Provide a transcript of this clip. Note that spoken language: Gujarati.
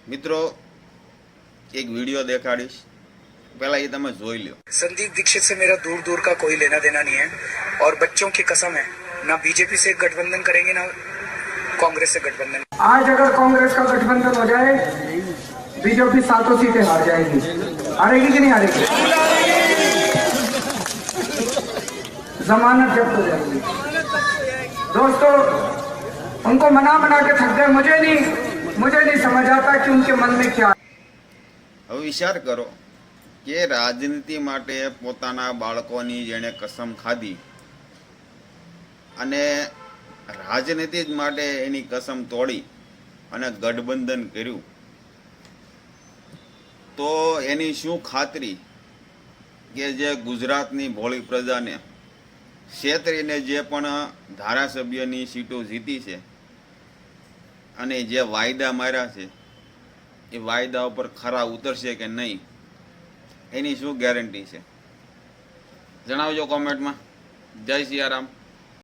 મિત્રો એક वीडियो देखाड़ीश पहला ये तमे જોઈ લ્યો। संदीप दीक्षित से मेरा दूर दूर का कोई लेना देना नहीं है और बच्चों की कसम है ना बीजेपी से गठबंधन करेंगे ना कांग्रेस से गठबंधन। आज अगर कांग्रेस का गठबंधन हो जाए बीजेपी 7 सीटें हार जाएगी। हारेगी कि नहीं हारेगी? जमानत जब्त हो जाएगी। दोस्तों उनको मना के थक गए। मुझे नहीं समझ आता कि उनके मन में क्या। હવે વિચાર કરો કે રાજનીતિ માટે પોતાના બાળકોની જેણે કસમ ખાધી અને રાજનીતિ જ માટે એની કસમ તોડી અને ગઠબંધન કર્યું તો એની શું ખાતરી કે જે ગુજરાતની ભોળી પ્રજાને છેતરીને જે પણ ધારાસભ્યની સીટો જીતી છે અને જે વાયદા માર્યા છે એ વાયદા ઉપર ખરા ઉતરશે કે નહીં એની શું ગેરંટી છે? જણાવજો કોમેન્ટમાં। જય સિયારામ।